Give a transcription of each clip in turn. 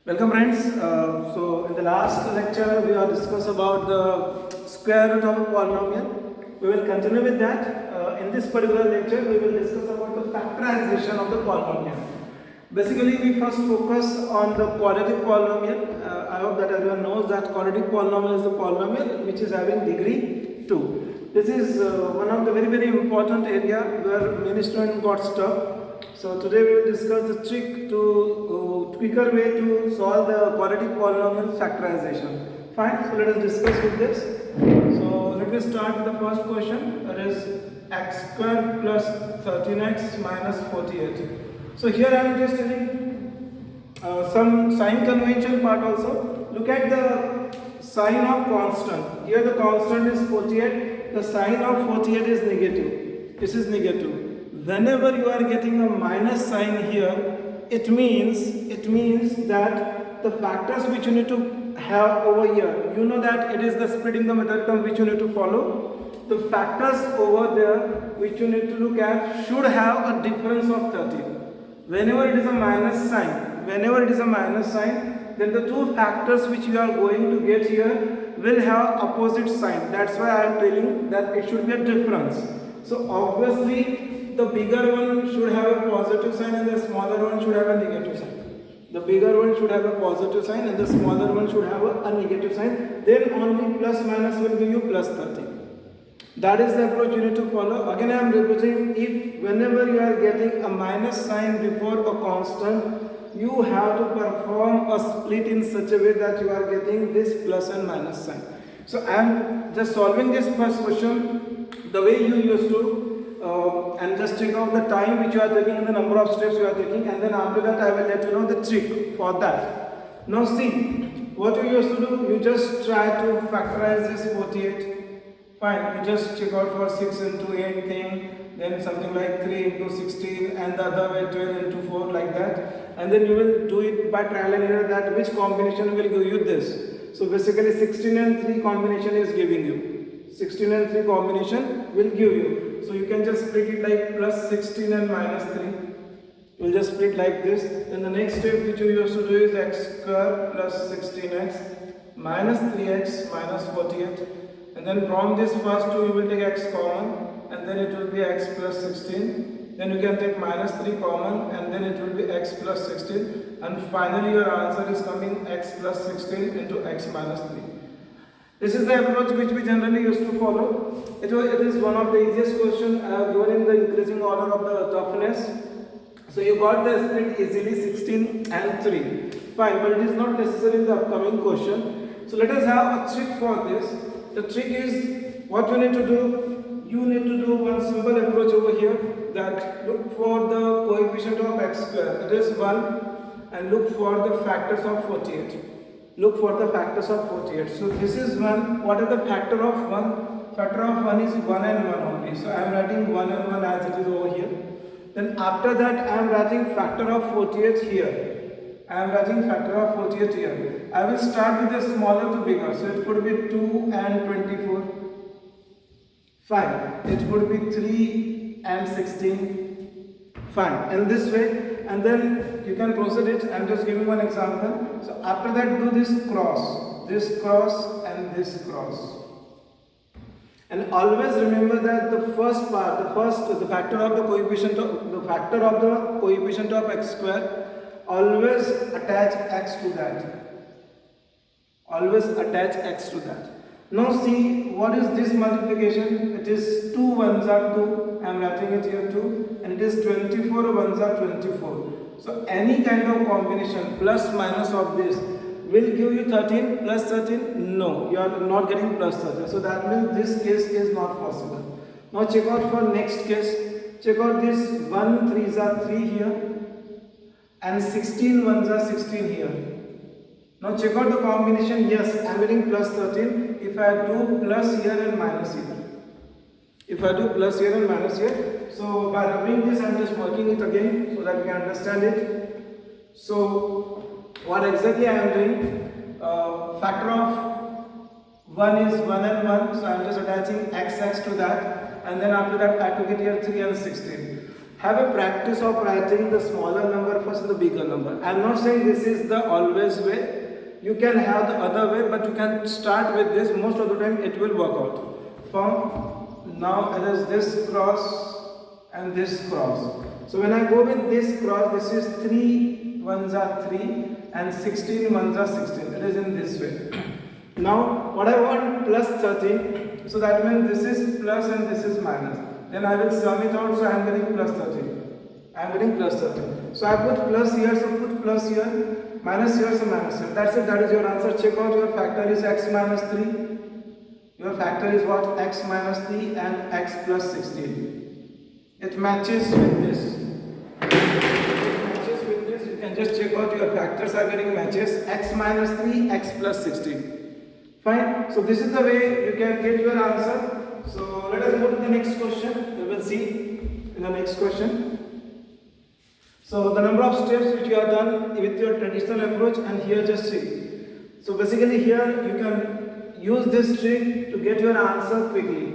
Welcome friends. So in the last lecture we have discussed about the square root of a polynomial. We will continue with that. In this particular lecture we will discuss about the factorization of the polynomial. Basically we first focus on the quadratic polynomial. I hope that everyone knows that quadratic polynomial is the polynomial which is having degree 2. This is one of the very important area where many students got stuck. So today we will discuss the trick to quicker way to solve the quadratic polynomial factorization. Fine, so let us discuss with this. So let me start with the first question, that is x squared plus 13x minus 48. So here I am just telling some sign convention part also. Look at the sign of constant. Here the constant is 48, the sign of 48 is negative. This is negative. Whenever you are getting a minus sign here, it means that the factors which you need to have over here, you know that it is the splitting the middle term which you need to follow. The factors over there which you need to look at should have a difference of 13. Whenever it is a minus sign, then the two factors which you are going to get here will have opposite sign. That's why I am telling that it should be a difference. So obviously the bigger one should have a positive sign and the smaller one should have a negative sign. The bigger one should have a positive sign and the smaller one should have a negative sign. Then only plus minus will give you plus 30. That is the approach you need to follow. Again I am repeating, if whenever you are getting a minus sign before a constant, you have to perform a split in such a way that you are getting this plus and minus sign. So I am just solving this first question the way you used to, and just check out the time which you are taking and the number of steps you are taking, and then after that I will let you know the trick for that. Now see, what you used to do, you just try to factorize this 48. Fine, you just check out for 6 into 8 thing, then something like 3 into 16 and the other way 12 into 4 like that, and then you will do it by trial and error that which combination will give you this. So basically 16 and 3 combination is giving you. 16 and 3 combination will give you. So you can just split it like plus 16 and minus 3. You will just split like this. Then the next step which you used to do is x square plus 16x minus 3x minus 48. And then from this first two you will take x common and then it will be x plus 16. Then you can take minus 3 common and then it will be x plus 16. And finally your answer is coming x plus 16 into x minus 3. This is the approach which we generally used to follow. It is one of the easiest questions given in the increasing order of the toughness. So you got the split easily 16 and 3. Fine, but it is not necessary in the upcoming question. So let us have a trick for this. The trick is, what you need to do, you need to do one simple approach over here, that look for the coefficient of x square, it is 1, and look for the factors of 48. Look for the factors of 48. So this is 1. What is the factor of 1? Factor of 1 is 1 and 1 only. So I am writing 1 and 1 as it is over here. Then after that I am writing factor of 48 here. I am writing factor of 48 here. I will start with the smaller to bigger. So it could be 2 and 24. Fine. It could be 3 and 16. Fine. In this way, and then you can proceed it. I am just giving one example. So after that, do this cross, and this cross. And always remember that the first part, the factor of the coefficient of x square, always attach x to that. Always attach x to that. Now see, what is this multiplication? It is 2 ones are 2. I am writing it here 2. And it is 24 ones are 24. So any kind of combination plus minus of this will give you 13 plus 13. No, you are not getting plus 13. So that means this case is not possible. Now check out for next case. Check out this 1 3s are 3 here. And 16 ones are 16 here. Now check out the combination. Yes, I am getting plus 13 if I do plus here and minus here. If I do plus here and minus here. So by rubbing this I am just working it again so that you can understand it. So what exactly I am doing? Factor of 1 is 1 and 1. So I am just attaching x to that. And then after that I took it here 3 and 16. have a practice of writing the smaller number first and the bigger number. I am not saying this is the always way. You can have the other way, but you can start with this. Most of the time it will work out. From now it is this cross and this cross. So when I go with this cross, this is 3 ones are 3 and 16 ones are 16. It is in this way. Now what I want plus 13. So that means this is plus and this is minus. Then I will sum it out, so I am getting plus 13. I am getting plus 13. So I put plus here, so put plus here. Minus here, so minus here. That's it, that is your answer. Check out your factor is x minus 3. Your factor is what? X minus 3 and x plus 16. It matches with this. It matches with this. You can just check out your factors are getting matches. X minus 3, x plus 16. Fine. So this is the way you can get your answer. So let us go to the next question. We will see in the next question. So the number of steps which you have done with your traditional approach, and here just see. So basically here you can use this trick to get your answer quickly.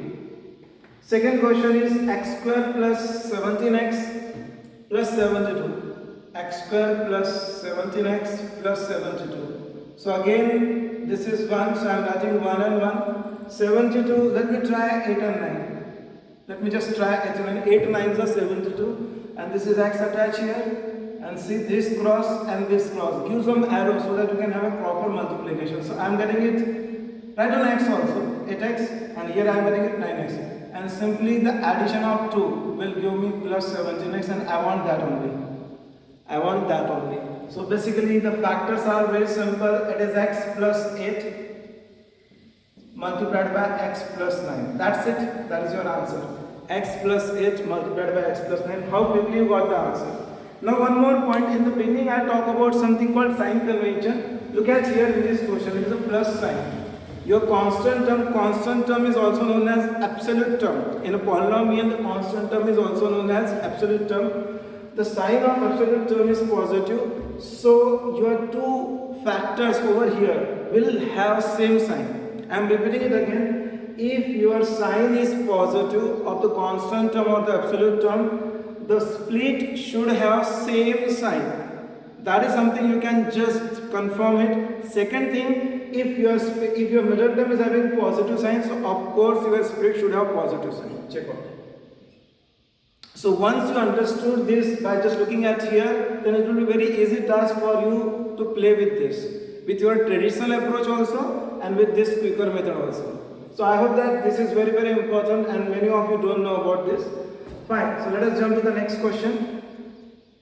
Second question is x square plus 17x plus 72. X square plus 17x plus 72. So again this is 1, so I am writing 1 and 1. 72, let me try 8 and 9. Let me just try 8 and 9. 8 9s are 72. And this is x attached here, and see this cross and this cross. Give some arrow so that you can have a proper multiplication. So I am getting it right on x also, 8x, and here I am getting it 9x. And simply the addition of 2 will give me plus 17x, and I want that only. I want that only. So basically the factors are very simple. It is x plus 8 multiplied by x plus 9. That's it. That is your answer. X plus 8 multiplied by x plus 9. How quickly you got the answer? Now one more point. In the beginning I talk about something called sign convention. Look at here in this question. It is a plus sign. Your constant term is also known as absolute term. In a polynomial, the constant term is also known as absolute term. The sign of absolute term is positive. So your two factors over here will have same sign. I am repeating it again. If your sign is positive of the constant term or the absolute term, the split should have same sign. That is something you can just confirm it. Second thing, if your middle term is having positive sign, so of course your split should have positive sign. Check out. So once you understood this by just looking at here, then it will be very easy task for you to play with this, with your traditional approach also and with this quicker method also. So I hope that this is very, very important, and many of you don't know about this. Fine. So let us jump to the next question.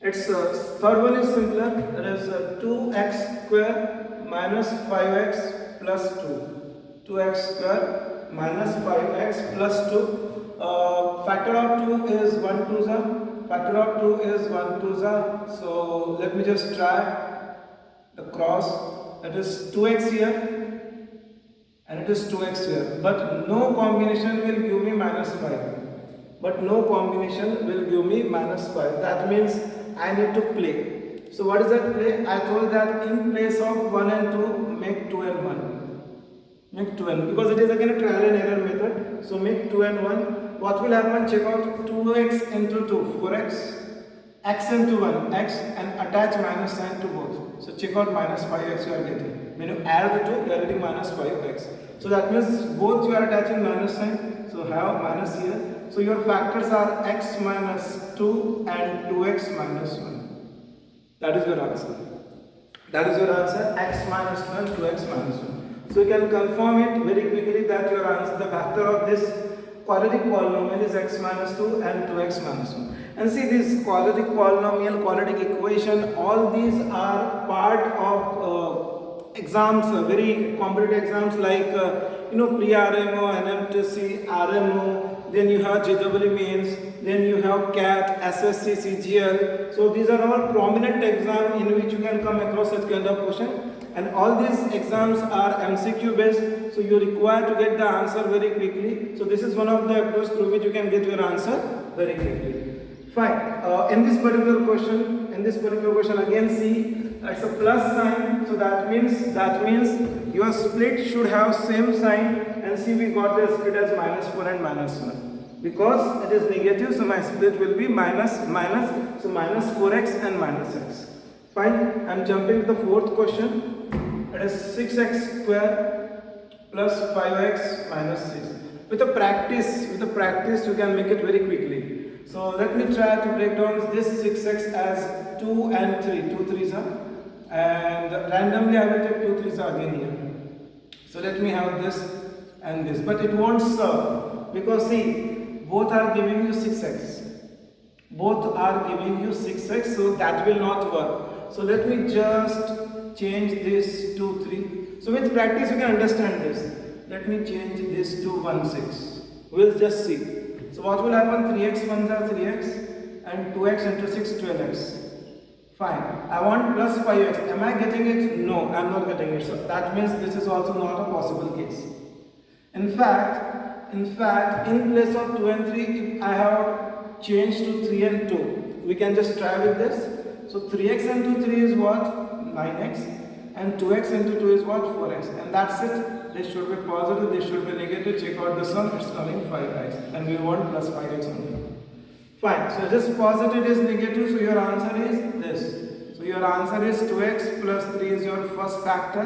It's third one is simpler. That is 2x square minus 5x plus 2. 2x square minus 5x plus 2. Factor of 2 is 1 2 Factor of 2 is 1 2 So let me just try the cross. That is 2x here. And it is 2x here, but no combination will give me minus 5. But no combination will give me minus 5. That means I need to play. So what is that play? I told that in place of 1 and 2, make 2 and 1. Make 2 and 1. Because it is again a trial and error method. So make 2 and 1. What will happen? Check out 2x into 2, 4x. X into 1, x, and attach minus sign to both. So check out minus 5x you are getting. When you add the two, you are getting minus 5x. So that means both you are attaching minus sign. So have minus here. So your factors are x minus 2 and 2x minus 1. That is your answer. That is your answer. X minus 2 and 2x minus 1. So you can confirm it very quickly that your answer, the factor of this quadratic polynomial is x minus 2 and 2x minus 1. And see this quadratic polynomial, quadratic equation, all these are part of exams, very competitive exams like pre-RMO, NMTC, RMO, then you have JEE mains, then you have CAT, SSC, CGL. So these are all prominent exams in which you can come across such kind of question. And all these exams are MCQ based, so you require to get the answer very quickly. So this is one of the approaches through which you can get your answer very quickly. Fine. In this particular question, again see it's a plus sign. So that means your split should have same sign. And see, we got the split as minus 4 and minus 1. Because it is negative, so my split will be minus, so minus 4x and minus x. Fine, I am jumping to the fourth question. It is 6x square plus 5x minus 6. With the practice, you can make it very quickly. So let me try to break down this 6x as 2 and 3. 2 3s are. And randomly I will take 2 3s again here. So let me have this and this. But it won't serve. Because see, both are giving you 6x. Both are giving you 6x, so that will not work. So let me just change this to 3. So with practice you can understand this. Let me change this to 1 6. We'll just see. So what will happen? 3x 1s are 3x and 2x into 6 12x. Fine. I want plus 5x. Am I getting it? No, I am not getting it. So that means this is also not a possible case. In fact, in place of 2 and 3, if I have changed to 3 and 2, we can just try with this. So 3x into 3 is what? 9x. And 2x into 2 is what? 4x. And that's it. This should be positive, this should be negative. Check out the sum, it's coming 5x. And we want plus 5x only. Fine. So this positive is negative, so your answer is this. So your answer is 2x plus 3 is your first factor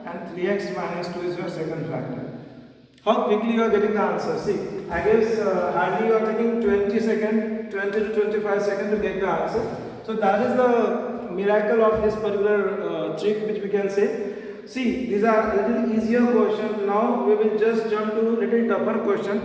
and 3x minus 2 is your second factor. How quickly you are getting the answer? See, I guess hardly you are taking 20 to 25 seconds to get the answer. So that is the miracle of this particular trick which we can say. See, these are a little easier question. Now we will just jump to a little tougher question.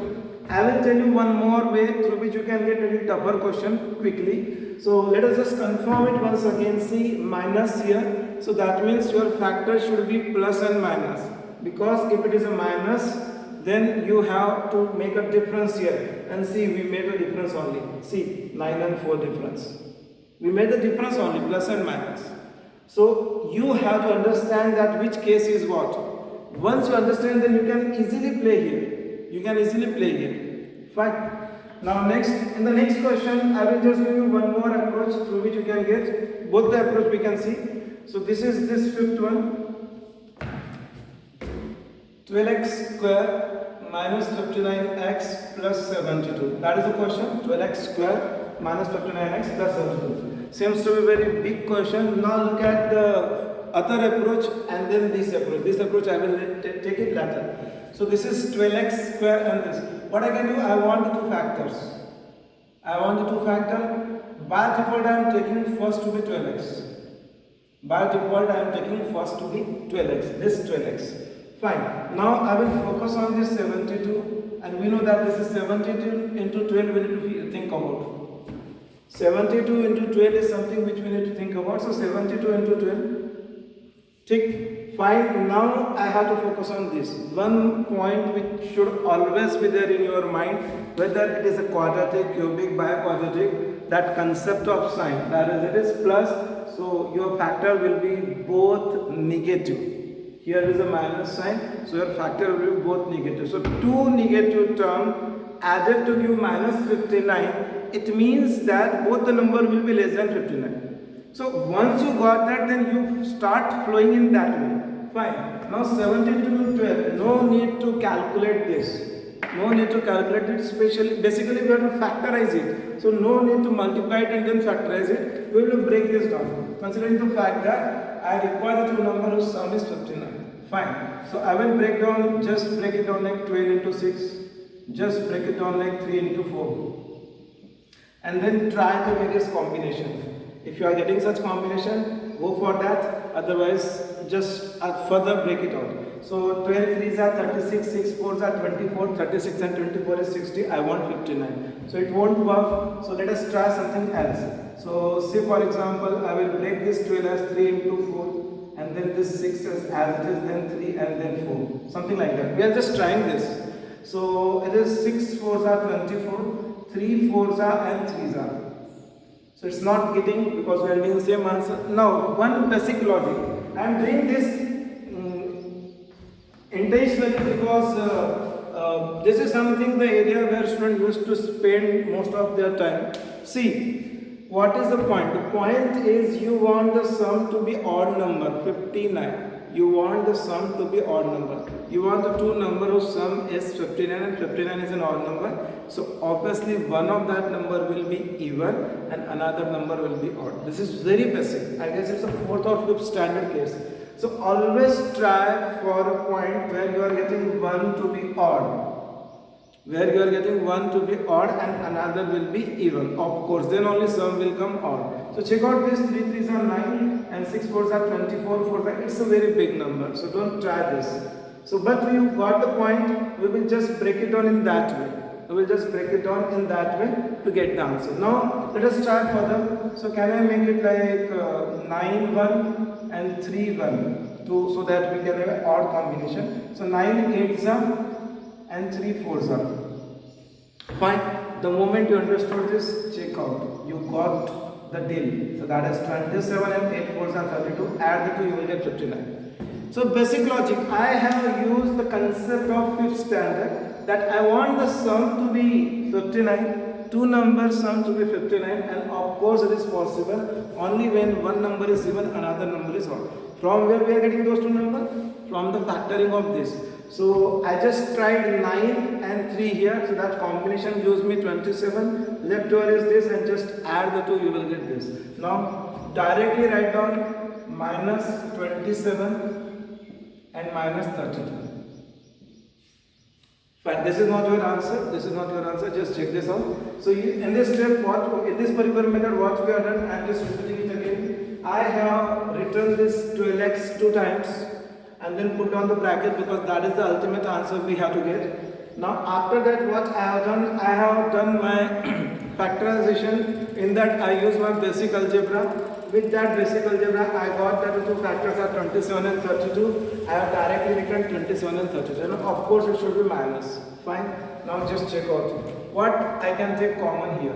I will tell you one more way through which you can get a little tougher question quickly. So let us just confirm it once again. See, minus here. So that means your factor should be plus and minus. Because if it is a minus, then you have to make a difference here. And see, we made a difference only. See, 9 and 4 difference. We made the difference only, plus and minus. So you have to understand that which case is what. Once you understand, then you can easily play here. Fine. Now next, in the next question, I will just give you one more approach through which you can get both the approach we can see. So this is this fifth one. 12x square minus 59x plus 72. That is the question. 12x square minus 59x plus 72. Seems to be a very big question. Now look at the other approach and then this approach. This approach I will take it later. So this is 12x square and this. What I can do, I want the two factors. By default I am taking first to be 12x. This 12x. Fine. Now I will focus on this 72 and we know that this is 72 into 12 we need to think about. 72 into 12 is something which we need to think about. So 72 into 12. Tick. Fine. Now I have to focus on this. One point which should always be there in your mind, whether it is a quadratic, cubic, biquadratic, that concept of sign. That is, it is plus. So your factor will be both negative. Here is a minus sign, so your factor will be both negative. So two negative terms added to give minus 59, it means that both the number will be less than 59. So once you got that, then you start flowing in that way. Fine. Now 72 to 12, no need to calculate this. Basically we have to factorize it. So no need to multiply it and then factorize it. We will break this down. Considering the fact that I require the two number whose sum is 59. Fine. So I will break it down like 12 into 6. Just break it down like 3 into 4. And then try the various combinations. If you are getting such combination, go for that. Otherwise, just further break it out. So 12 3s are 36, 6 4s are 24, 36 and 24 is 60. I want 59. So it won't work. So let us try something else. So say for example, I will break this 12 as 3 into 4 and then this 6 as it is, then 3 and then 4. Something like that. We are just trying this. So it is 6 4s are 24, 3 4s are and 3s are. So it's not getting because we are doing the same answer. Now one basic logic. I am doing this intentionally because this is something the area where students used to spend most of their time. See, what is the point? The point is you want the sum to be odd number, 59. you want the sum to be odd number. You want the two number whose sum is 59 and 59 is an odd number. So obviously one of that number will be even and another number will be odd. This is very basic. I guess it's a fourth or fifth standard case. So always try for a point where you are getting one to be odd. Where you are getting one to be odd and another will be even. Of course, then only sum will come odd. So check out this, 3 3s are 9 and 6 4s are 24, 4 5. It's a very big number. So don't try this. So but you got the point. We will just break it down in that way. We will just break it down in that way to get the answer. Now let us try further. So can I make it like 9 1 and 3 1 so that we can have an odd combination. So 9 8s are and 3 4s are. Fine. The moment you understood this, check out. You got the deal. So that is 27 and 8 4s are 32. Add the two, you will get 59. So basic logic. I have used the concept of fifth standard that I want the sum to be 59. Two numbers sum to be 59, and of course it is possible only when one number is even, another number is odd. From where we are getting those two numbers? From the factoring of this. So I just tried 9 and 3 here, so that combination gives me 27. Left over is this, and just add the two, you will get this. Now directly write down minus 27 and minus 32. Fine, this is not your answer. This is not your answer. Just check this out. So in this step, in this particular method, what we have done, I am just repeating it again. I have written this 12x 2 times and then put down the bracket because that is the ultimate answer we have to get. Now after that, what I have done my factorization. In that I use my basic algebra. With that basic algebra, I got that the two factors are 27 and 32. I have directly written 27 and 32. And of course it should be minus. Fine. Now just check out what I can take common here.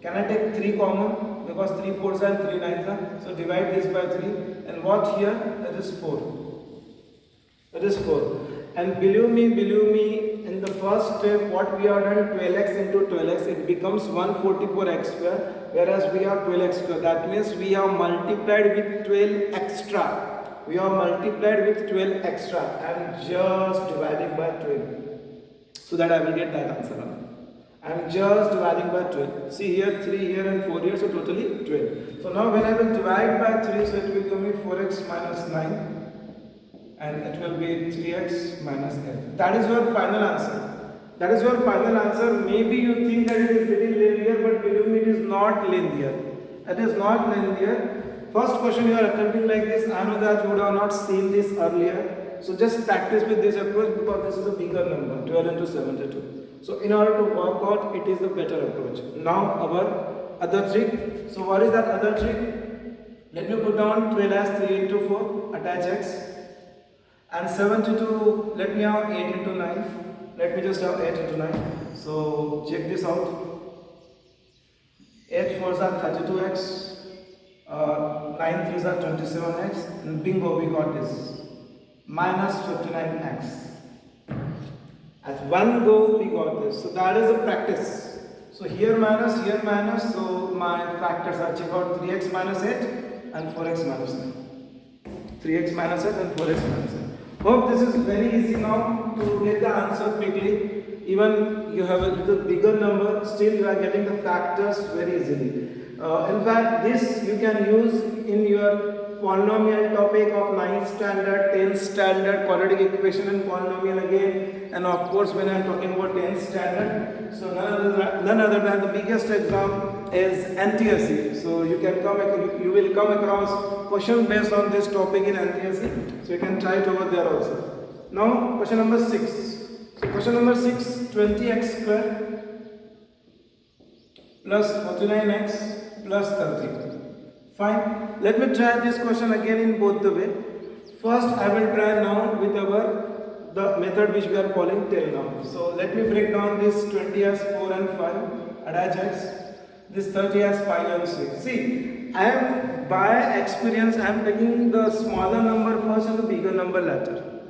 Can I take 3 common? Because 3 4s and 3 9s are. So divide this by 3. And what here? That is 4. That is 4. And believe me, in the first step, what we have done 12x into 12x, it becomes 144x square, whereas we have 12x square. That means we have multiplied with 12 extra. We have multiplied with 12 extra. I am just dividing by 12, so that I will get that answer. I am just dividing by 12. See here, 3 here and 4 here, so totally 12. So now when I will divide by 3, so it will give me 4x minus 9. And it will be 3x minus f. That is your final answer. That is your final answer. Maybe you think that it is very linear, but believe me, it is not linear. It is not linear. First question you are attempting like this, I know that you would have not seen this earlier. So just practice with this approach because this is a bigger number, 12 into 72. So in order to work out, it is the better approach. Now our other trick. So what is that other trick? Let me put down 12 as 3 into 4, attach x. And 72, let me have 8 into 9. Let me just have 8 into 9. So check this out. 8 4s are 32x. 9 3s are 27x. And bingo, we got this. Minus 59x. At one go, we got this. So that is a practice. So here minus. So my factors are check out 3x minus 8 and 4x minus 9. 3x minus 8 and 4x minus 8. Hope this is very easy now to get the answer quickly. Even you have a little bigger number, still you are getting the factors very easily. In fact, this you can use in your polynomial topic of 9th standard, 10th standard, quadratic equation and polynomial again. And of course, when I am talking about 10th standard, so none other than the biggest exam is NTSE. So you will come across question based on this topic in NTSE. So you can try it over there also. Now question number 6. So question number 6, 20x square plus 49x plus 30. Fine. Let me try this question again in both the way. First, I will try now with the method which we are calling till now. So let me break down this 20 as 4 and 5, attach x. This 30 as 5 and 6. See, I am by experience, I am taking the smaller number first and the bigger number later.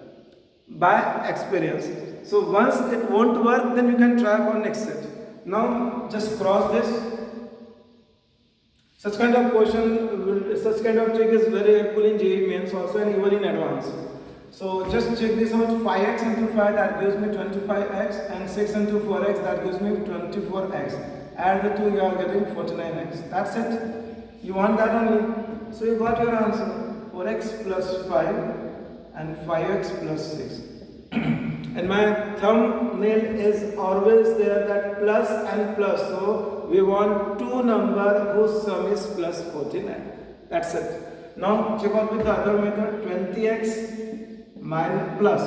By experience. So once it won't work, then you can try for next set. Now just cross this. Such kind of question, such kind of trick is very helpful in JEE Mains also and even in advance. So just check this out, 5x into 5 that gives me 25x and 6 into 4x that gives me 24x. Add the two, you are getting 49x. That's it. You want that only. So you got your answer. 4x plus 5 and 5x plus 6. And my thumbnail is always there that plus and plus. So we want two numbers whose sum is plus 49. That's it. Now check out with the other method. 20x minus plus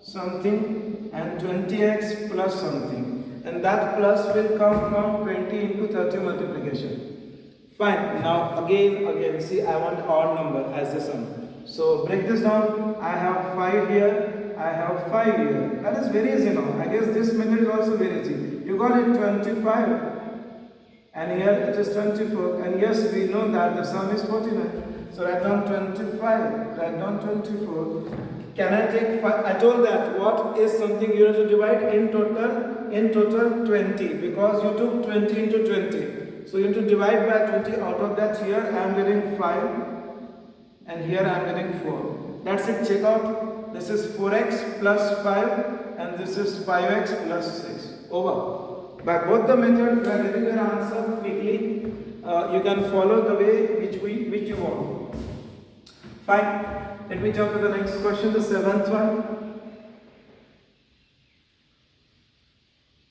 something and 20x plus something. And that plus will come from 20 into 30 multiplication. Fine. Now again, see, I want odd number as the sum. So break this down. I have 5 here. I have 5 here. That is very easy now. I guess this method is also very easy. You got it 25. And here it is 24. And yes, we know that the sum is 49. So write down 25. Write down 24. Can I take 5? I told that what is something you have to divide in total 20. Because you took 20 into 20. So you have to divide by 20. Out of that here I am getting 5. And here I am getting 4. That's it. Check out. This is 4x plus 5 and this is 5x plus 6. Over. By both the methods, you are getting your answer quickly. You can follow the way which you want. Fine. Let me jump to the next question, the 7th one.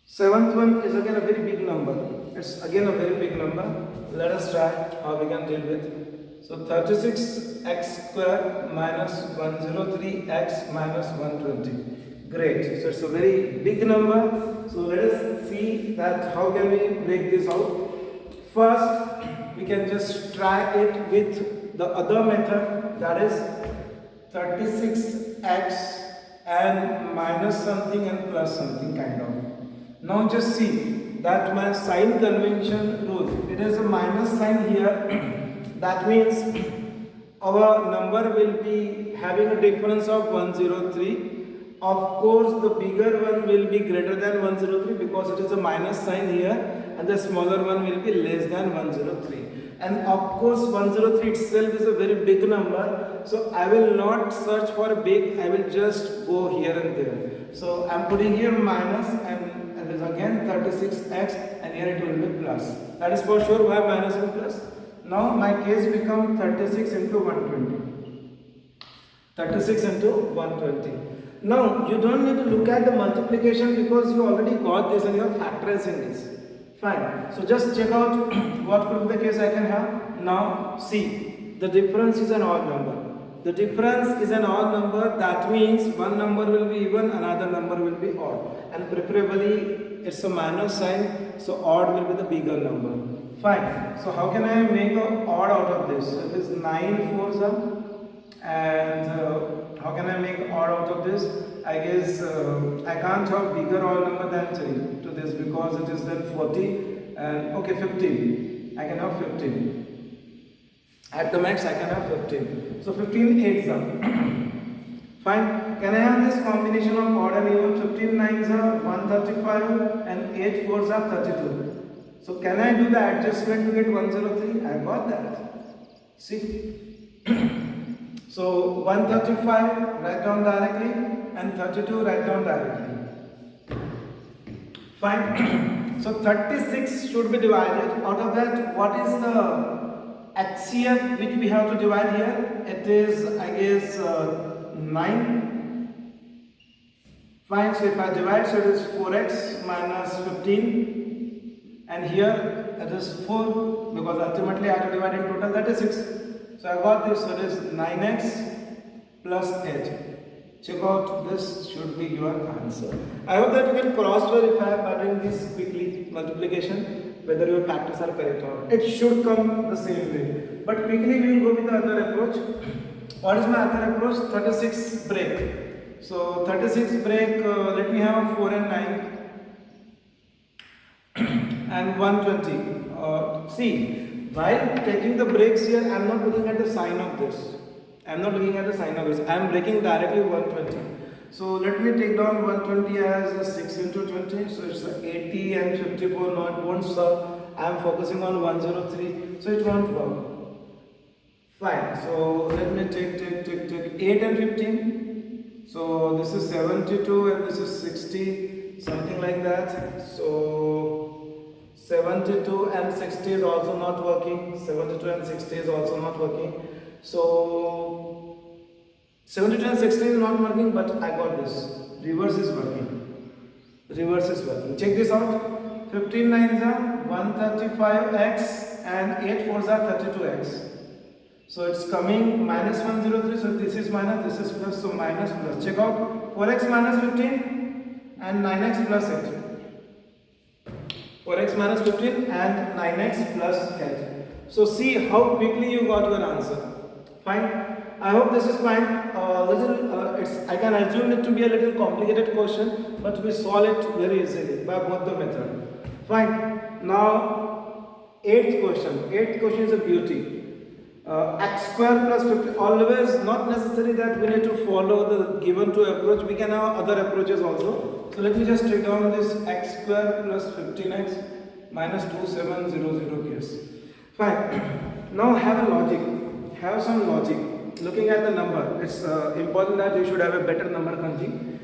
7th one is again a very big number. It's again a very big number. Let us try how we can deal with it. So 36x square minus 103x minus 120. Great. So it's a very big number. So let us see that how can we break this out. First, we can just try it with the other method, that is 36x and minus something and plus something kind of. Now just see that my sign convention rule. It is a minus sign here. That means our number will be having a difference of 103. Of course, the bigger one will be greater than 103 because it is a minus sign here, and the smaller one will be less than 103. And of course, 103 itself is a very big number. So I will not search for a big, I will just go here and there. So I am putting here minus and there is again 36x and here it will be plus. That is for sure. Why minus and plus? Now my case becomes 36 into 120. 36 into 120. Now you don't need to look at the multiplication because you already got this and you are factorizing this. Fine. So just check out what could be the case I can have. Now see, the difference is an odd number. The difference is an odd number. That means one number will be even, another number will be odd. And preferably it's a minus sign, so odd will be the bigger number. Fine. So how can I make an odd out of this? So it is 9 fours are. And how can I make odd out of this? I guess I can't have bigger odd number than 3 to this because it is then 40 and okay 15. I can have 15. At the max I can have 15. So 15 8s are. Fine. Can I have this combination of odd and even? 15 9s are 135 and 8 4s are 32. So can I do the adjustment to get 103? I got that. See. So 135 write down directly and 32 write down directly. Fine. So 36 should be divided. Out of that, what is the HCF which we have to divide here? It is, I guess, 9. Fine. So if I divide, so it is 4x minus 15. And here it is 4 because ultimately I have to divide in total, that is 6. So I got this, so it is 9x plus 8. Check out, this should be your answer. I hope that you can cross verify by doing this quickly multiplication whether your factors are correct or not. It should come the same way. But quickly we will go with the other approach. What is my other approach? 36 break. So 36 break, let me have 4 and 9. And 120. See, while taking the breaks here, I am not looking at the sign of this. I am not looking at the sign of this. I am breaking directly 120. So let me take down 120 as 6 into 20. So it's 80 and 54. Now it won't I am focusing on 103, so it won't work. Fine, so let me take 8 and 15. So this is 72 and this is 60, something like that. So 72 and 60 is also not working. 72 and 60 is also not working. So 72 and 60 is not working, but I got this. Reverse is working. Reverse is working. Check this out. 15 nines are 135x and 8 fours are 32x. So it's coming minus 103. So this is minus, this is plus. So minus plus. Check out 4x minus 15 and 9x plus 8. 4x minus 15 and 9x plus 8. So see how quickly you got your answer. Fine. I hope this is fine. I can assume it to be a little complicated question, but we solve it very easily by both the method. Fine. Now, eighth question. Eighth question is a beauty. X square plus 50. Always not necessary that we need to follow the given two approach. We can have other approaches also. So let me just take down this x square plus 15x minus 2700 case. Fine. Now have a logic. Have some logic. Looking at the number, it's important that you should have a better number crunching.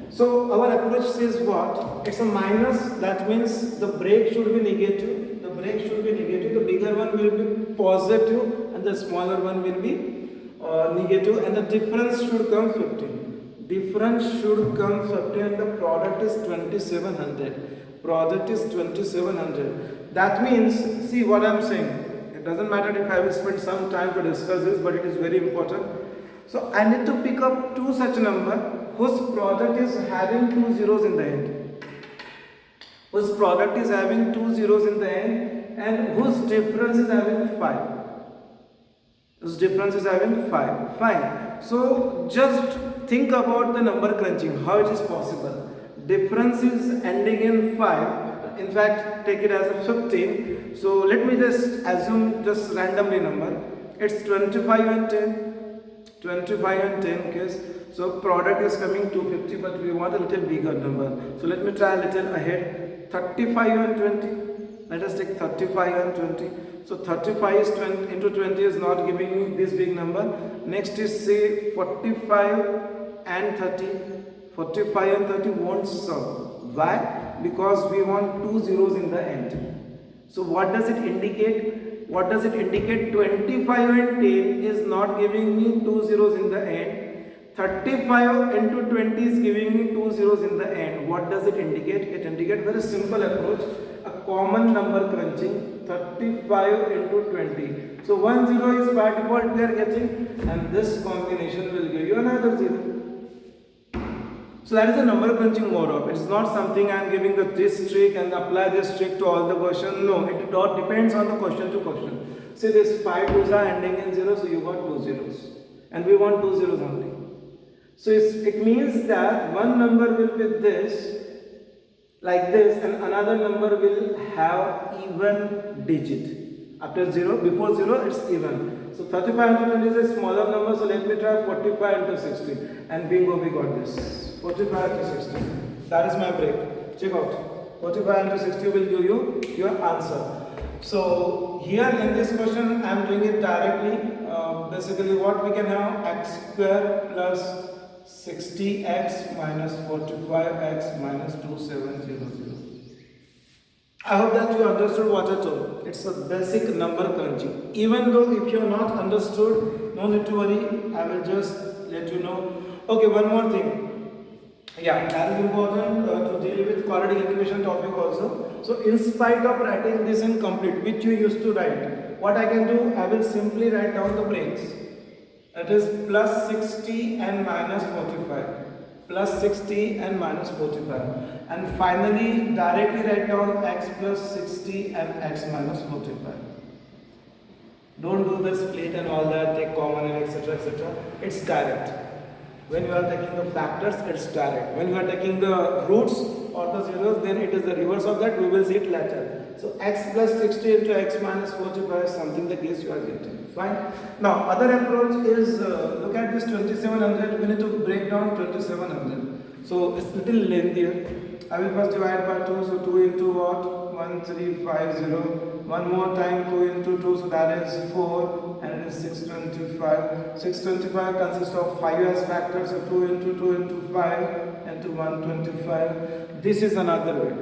So our approach says what? It's a minus, that means the break should be negative. The break should be negative. The bigger one will be positive and the smaller one will be negative, and the difference should come 15. Difference should come 15 and the product is 2700. Product is 2700. That means, see what I'm saying. It doesn't matter if I will spend some time to discuss this, but it is very important. So I need to pick up two such number whose product is having two zeros in the end. Whose product is having two zeros in the end and whose difference is having 5. Whose difference is having 5. Fine. So just think about the number crunching, how it is possible. Difference is ending in 5. In fact, take it as a 15. So let me just assume just randomly number. It's 25 and 10. 25 and 10 case. So product is coming 250, but we want a little bigger number. So let me try a little ahead. 35 and 20. Let us take 35 and 20. So 35 is 20 into 20 is not giving me this big number. Next is say 45 and 30. 45 and 30 won't sum. Why? Because we want two zeros in the end. So what does it indicate? What does it indicate? 25 and 10 is not giving me two zeros in the end. 35 into 20 is giving me two zeros in the end. What does it indicate? It indicates very simple approach, a common number crunching, 35 into 20. So one zero is by default we are getting, and this combination will give you another zero. So that is the number crunching mode of it. It's not something I am giving this trick and apply this trick to all the questions. No, it all depends on the question to question. See, this 5 twos are ending in 0, so you got 2 zeros. And we want 2 zeros only. So it means that one number will be this, like this, and another number will have even digit. After 0, before 0, it's even. So 35 into 20 is a smaller number, so let me try 45 into 60. And bingo, we got this. 45 into 60. That is my break. Check out. 45 into 60 will give you your answer. So here in this question, I am doing it directly. Basically, what we can have, x square plus 60x minus 45x minus 2700. I hope that you understood what I told. It's a basic number crunching. Even though if you are not understood, no need to worry. I will just let you know. Okay, one more thing. Yeah, that is important to deal with quadratic equation topic also. So in spite of writing this incomplete, which you used to write, what I can do, I will simply write down the breaks. That is plus 60 and minus 45. Plus 60 and minus 45. And finally, directly write down x plus 60 and x minus 45. Don't do the split and all that, take common and etc. etc. It's direct. When you are taking the factors, it's direct. When you are taking the roots or the zeros, then it is the reverse of that. We will see it later. So x plus 60 into x minus 45 is something the case you are getting. Fine. Now, other approach is, look at this 2700. We need to break down 2700. So, it's little lengthier. I will first divide by 2. So, 2 into what? 1350. One more time, 2 into 2, so that is 4, and it is 625. 625 consists of 5 as factors, so 2 into 2 into 5 into 125. This is another way.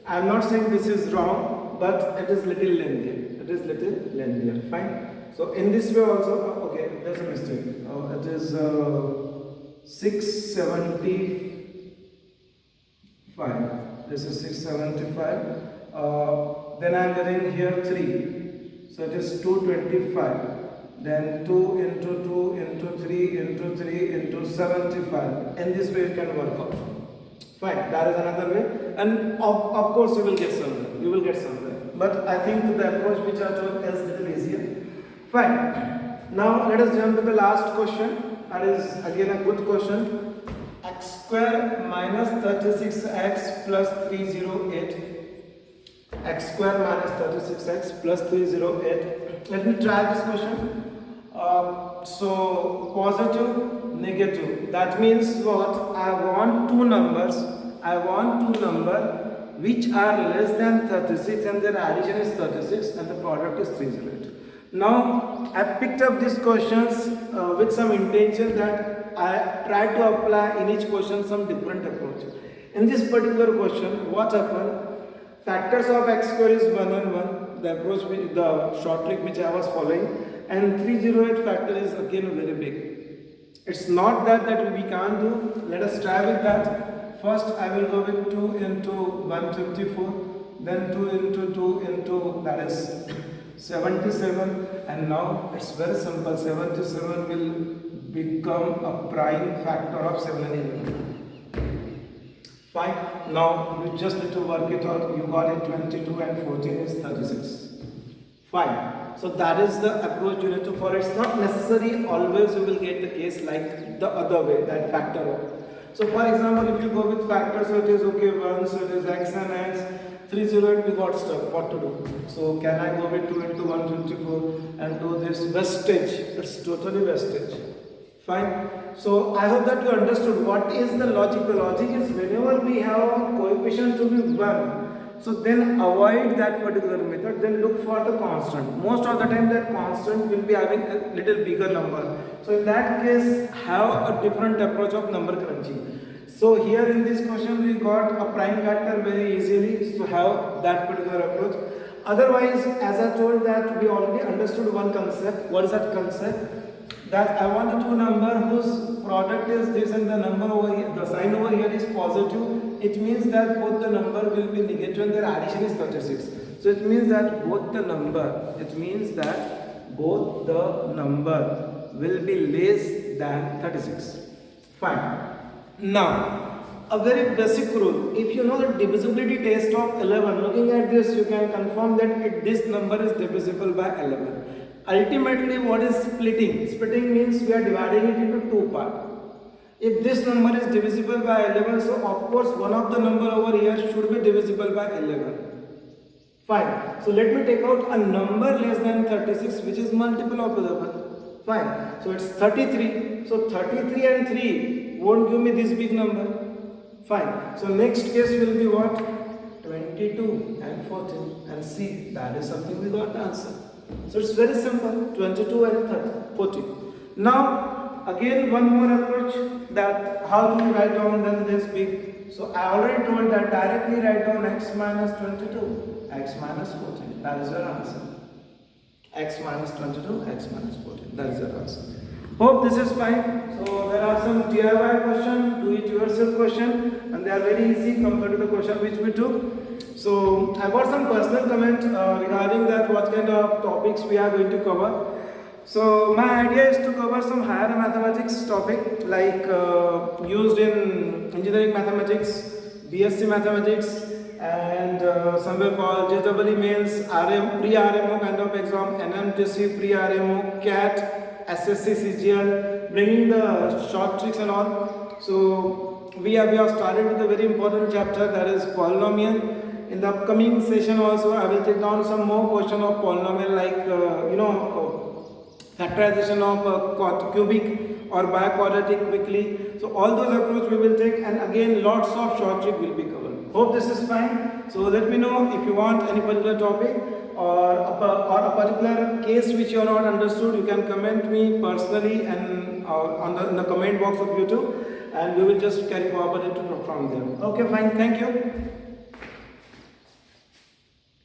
I am not saying this is wrong, but it is little lengthier. It is little lengthier. Fine. So in this way also, okay, there's a mistake. It is 675. This is 675. Then I am getting here 3. So it is 225. Then 2 into 2 into 3 into 3 into 75. In this way you can work out. Fine, that is another way. And of course you will get somewhere. You will get somewhere. But I think the approach which I told is a little easier. Fine. Now let us jump to the last question. That is again a good question. X square minus 36x plus 308. X square minus 36x plus 308. Let me try this question. So positive, negative. That means what? I want two numbers. I want two numbers which are less than 36 and their addition is 36 and the product is 308. Now I picked up these questions with some intention that I try to apply in each question some different approach. In this particular question, what happened? Factors of x square is 1 and 1, the approach, the short trick which I was following, and 308 factor is again very big. It's not that we can't do. Let us try with that. First I will go with 2 into 154, then 2 into 2 into, that is 77, and now it's very simple. 77 will become a prime factor of 7 and 11. Fine. Now you just need to work it out. You got it 22 and 14 is 36. Fine. So that is the approach you need to follow. It's not necessary always you will get the case like the other way, that factor. So for example, if you go with factors, so it is okay 1, so it is x and x. 308 we got stuck. What to do? So can I go with 2 into 154 and do this wastage? It's totally wastage. Fine. So I hope that you understood what is the logic. The logic is whenever we have a coefficient to be 1, so then avoid that particular method, then look for the constant. Most of the time that constant will be having a little bigger number. So in that case, have a different approach of number crunching. So here in this question we got a prime factor very easily, so have that particular approach. Otherwise, as I told that we already understood one concept. What is that concept? That I want a two number whose product is this and the number over here, the sign over here is positive. It means that both the number will be negative and their addition is 36. So it means that both the number will be less than 36. Fine. Now, a very basic rule. If you know the divisibility test of 11, looking at this, you can confirm that this number is divisible by 11. Ultimately, what is splitting? Splitting means we are dividing it into two parts. If this number is divisible by 11, so of course one of the number over here should be divisible by 11. Fine. So let me take out a number less than 36 which is multiple of 11. Fine. So it's 33. So 33 and 3 won't give me this big number. Fine. So next case will be what? 22 and 14. And see, that is something we got the answer. So it's very simple. 22 and 14. Now again one more approach, that how do we write down then this big. So I already told that directly write down x minus 22, x minus 14. That is your answer. X minus 22, x minus 14. That is your answer. Hope this is fine. So there are some DIY question, do it yourself question, and they are very easy compared to the question which we took. So I got some personal comment regarding that what kind of topics we are going to cover. So my idea is to cover some higher mathematics topic like used in engineering mathematics, BSc mathematics, and somewhere called JEE mains, pre-RMO kind of exam, NMTC pre-RMO, CAT, SSC, CGL, bringing the short tricks and all. So we have started with a very important chapter, that is polynomial. In the upcoming session also I will take down some more question of polynomial like factorization of cubic or biquadratic quickly. So all those approach we will take, and again lots of short trick will be covered. Hope this is fine. So let me know if you want any particular topic or a particular case which you are not understood. You can comment me personally and in the comment box of YouTube, and we will just carry forward it from there. Okay, fine. Thank you.